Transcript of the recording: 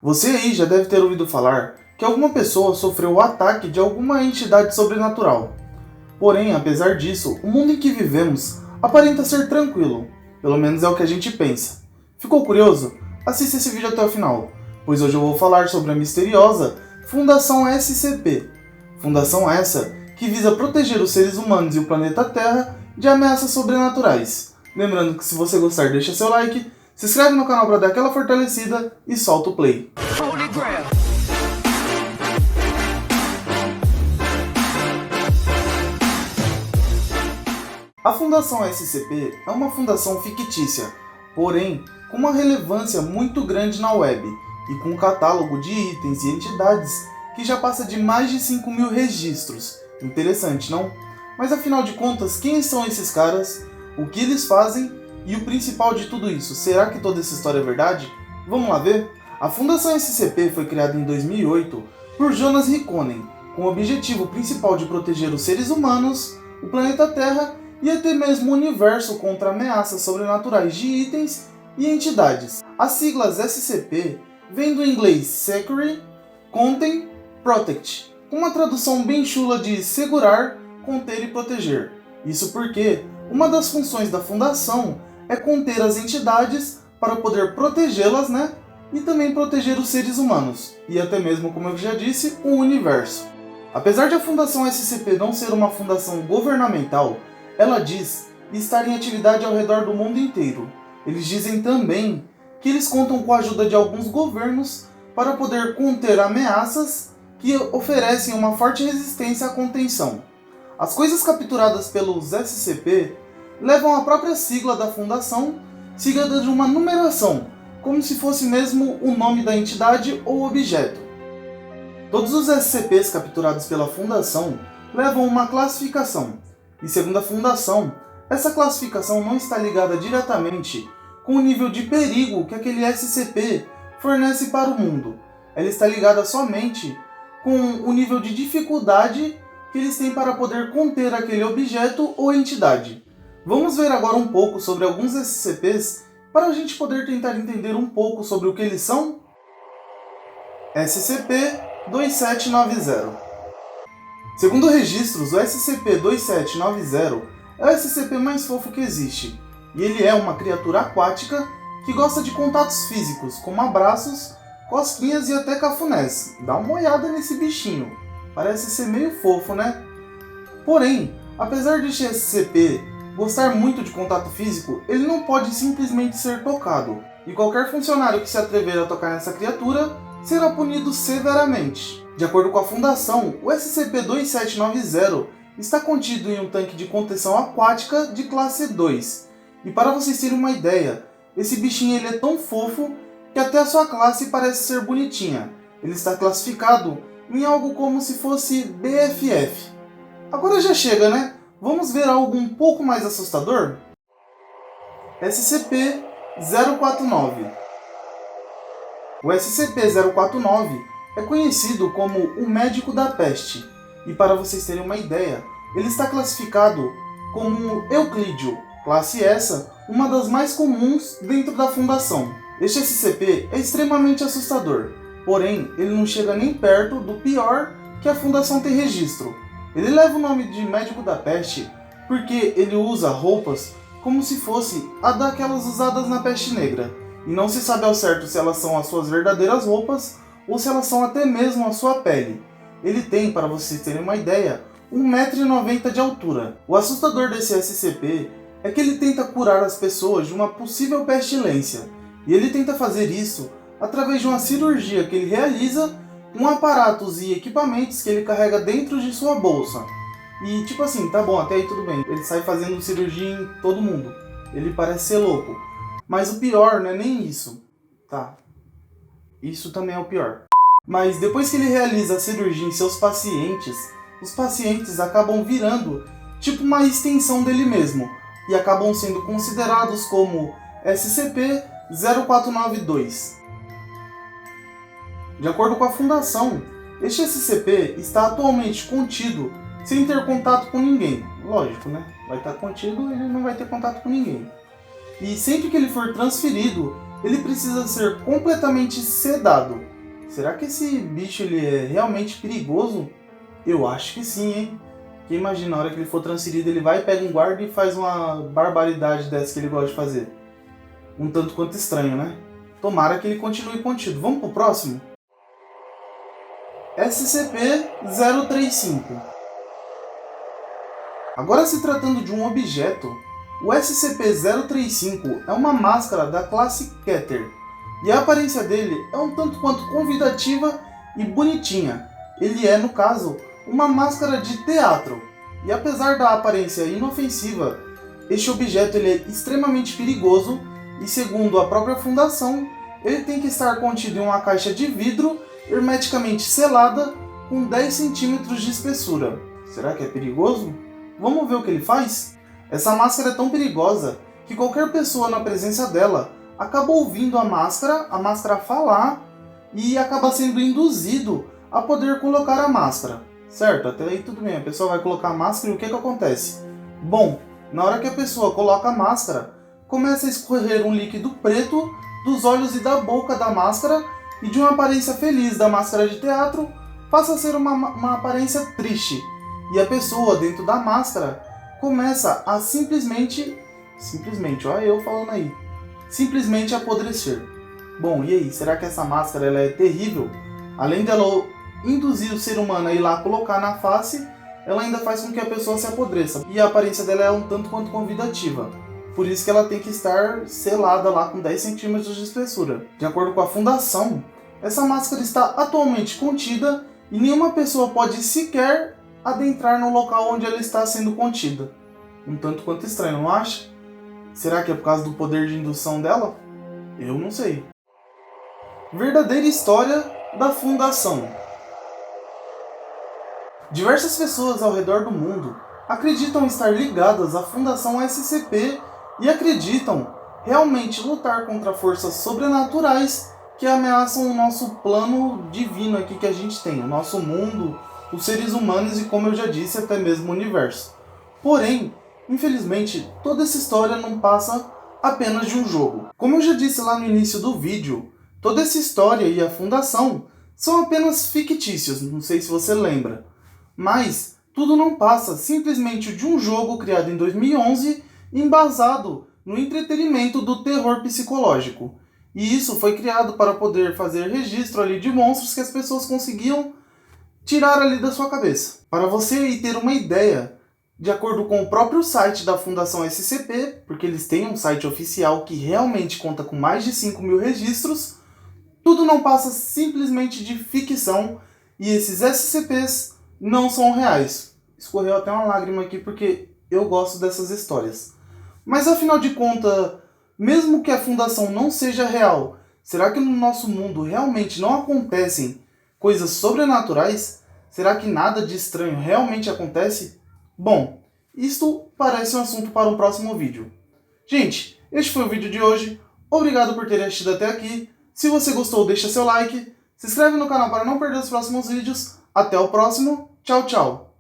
Você aí já deve ter ouvido falar que alguma pessoa sofreu o ataque de alguma entidade sobrenatural. Porém, apesar disso, o mundo em que vivemos aparenta ser tranquilo. Pelo menos é o que a gente pensa. Ficou curioso? Assista esse vídeo até o final, pois hoje eu vou falar sobre a misteriosa Fundação SCP. Fundação essa que visa proteger os seres humanos e o planeta Terra de ameaças sobrenaturais. Lembrando que se você gostar, deixa seu like, se inscreve no canal para dar aquela fortalecida e solta o play. A Fundação SCP é uma fundação fictícia, porém com uma relevância muito grande na web e com um catálogo de itens e entidades que já passa de mais de 5.000 registros. Interessante, não? Mas afinal de contas, quem são esses caras? O que eles fazem? E o principal de tudo isso, será que toda essa história é verdade? Vamos lá ver? A Fundação SCP foi criada em 2008 por Jonas Rikkonen, com o objetivo principal de proteger os seres humanos, o planeta Terra e até mesmo o universo contra ameaças sobrenaturais de itens e entidades. As siglas SCP vêm do inglês Secure, Contain, Protect, com uma tradução bem chula de segurar, conter e proteger. Isso porque uma das funções da fundação é conter as entidades para poder protegê-las, né? E também proteger os seres humanos, e até mesmo, como eu já disse, o universo. Apesar de a Fundação SCP não ser uma fundação governamental, ela diz estar em atividade ao redor do mundo inteiro. Eles dizem também que eles contam com a ajuda de alguns governos para poder conter ameaças que oferecem uma forte resistência à contenção. As coisas capturadas pelos SCP levam a própria sigla da fundação, seguida de uma numeração, como se fosse mesmo o nome da entidade ou objeto. Todos os SCPs capturados pela fundação levam uma classificação, e segundo a fundação, essa classificação não está ligada diretamente com o nível de perigo que aquele SCP fornece para o mundo. Ela está ligada somente com o nível de dificuldade que eles têm para poder conter aquele objeto ou entidade. Vamos ver agora um pouco sobre alguns SCPs para a gente poder tentar entender um pouco sobre o que eles são. SCP-2790. Segundo registros, o SCP-2790 é o SCP mais fofo que existe, e ele é uma criatura aquática que gosta de contatos físicos, como abraços, cosquinhas e até cafunés. Dá uma olhada nesse bichinho, parece ser meio fofo, né? Porém, apesar de este SCP gostar muito de contato físico, ele não pode simplesmente ser tocado, e qualquer funcionário que se atrever a tocar nessa criatura será punido severamente. De acordo com a fundação, o SCP-2790 está contido em um tanque de contenção aquática de classe 2. E para vocês terem uma ideia, esse bichinho ele é tão fofo que até a sua classe parece ser bonitinha. Ele está classificado em algo como se fosse BFF. Agora já chega, né? Vamos ver algo um pouco mais assustador? SCP-049. O SCP-049 é conhecido como o Médico da Peste, e para vocês terem uma ideia, ele está classificado como Euclídeo, classe essa, uma das mais comuns dentro da Fundação. Este SCP é extremamente assustador, porém ele não chega nem perto do pior que a Fundação tem registro. Ele leva o nome de Médico da Peste porque ele usa roupas como se fosse a daquelas usadas na Peste Negra, e não se sabe ao certo se elas são as suas verdadeiras roupas ou se elas são até mesmo a sua pele. Ele tem, para vocês terem uma ideia, 1,90 m de altura. O assustador desse SCP é que ele tenta curar as pessoas de uma possível pestilência, e ele tenta fazer isso através de uma cirurgia que ele realiza com aparatos e equipamentos que ele carrega dentro de sua bolsa. E tipo assim, tá bom, até aí tudo bem, ele sai fazendo cirurgia em todo mundo, ele parece ser louco. Mas o pior não é nem isso, tá? Isso também é o pior. Mas depois que ele realiza a cirurgia em seus pacientes, os pacientes acabam virando tipo uma extensão dele mesmo, e acabam sendo considerados como SCP-0492. De acordo com a Fundação, este SCP está atualmente contido sem ter contato com ninguém. Lógico, né? Vai estar contido e ele não vai ter contato com ninguém. E sempre que ele for transferido, ele precisa ser completamente sedado. será que esse bicho ele é realmente perigoso? Eu acho que sim, hein? Porque imagina, na hora que ele for transferido, ele vai, pega um guarda e faz uma barbaridade dessa que ele gosta de fazer. Um tanto quanto estranho, né? Tomara que ele continue contido. Vamos pro próximo? SCP-035. Agora, se tratando de um objeto, o SCP-035 é uma máscara da classe Keter, e a aparência dele é um tanto quanto convidativa e bonitinha. Ele é, no caso, uma máscara de teatro, e apesar da aparência inofensiva, este objeto ele é extremamente perigoso e, segundo a própria fundação, ele tem que estar contido em uma caixa de vidro hermeticamente selada com 10 centímetros de espessura. Será que é perigoso? Vamos ver o que ele faz? Essa máscara é tão perigosa que qualquer pessoa na presença dela acaba ouvindo a máscara falar e acaba sendo induzido a poder colocar a máscara. Certo? Até aí tudo bem, a pessoa vai colocar a máscara e o que acontece? Bom, na hora que a pessoa coloca a máscara, começa a escorrer um líquido preto dos olhos e da boca da máscara, e de uma aparência feliz da máscara de teatro passa a ser uma aparência triste. E a pessoa dentro da máscara começa a simplesmente, olha eu falando aí, simplesmente apodrecer. Bom, e aí, será que essa máscara ela é terrível? Além dela induzir o ser humano a ir lá colocar na face, ela ainda faz com que a pessoa se apodreça. E a aparência dela é um tanto quanto convidativa. Por isso que ela tem que estar selada lá com 10 centímetros de espessura. De acordo com a fundação, essa máscara está atualmente contida e nenhuma pessoa pode sequer adentrar no local onde ela está sendo contida. Um tanto quanto estranho, não acha? Será que é por causa do poder de indução dela? Eu não sei. Verdadeira história da fundação. Diversas pessoas ao redor do mundo acreditam estar ligadas à Fundação SCP e acreditam realmente lutar contra forças sobrenaturais que ameaçam o nosso plano divino aqui que a gente tem, o nosso mundo, os seres humanos e, como eu já disse, até mesmo o universo. Porém, infelizmente, toda essa história não passa apenas de um jogo. Como eu já disse lá no início do vídeo, toda essa história e a fundação são apenas fictícios, não sei se você lembra. Mas tudo não passa simplesmente de um jogo criado em 2011, embasado no entretenimento do terror psicológico. E isso foi criado para poder fazer registro ali de monstros que as pessoas conseguiam tirar ali da sua cabeça. Para você aí ter uma ideia, de acordo com o próprio site da Fundação SCP, porque eles têm um site oficial que realmente conta com mais de 5.000 registros, tudo não passa simplesmente de ficção e esses SCPs não são reais. Escorreu até uma lágrima aqui porque eu gosto dessas histórias. Mas afinal de contas, mesmo que a fundação não seja real, será que no nosso mundo realmente não acontecem coisas sobrenaturais? Será que nada de estranho realmente acontece? Bom, isto parece um assunto para um próximo vídeo. Gente, este foi o vídeo de hoje. Obrigado por terem assistido até aqui. Se você gostou, deixa seu like. Se inscreve no canal para não perder os próximos vídeos. Até o próximo. Tchau, tchau.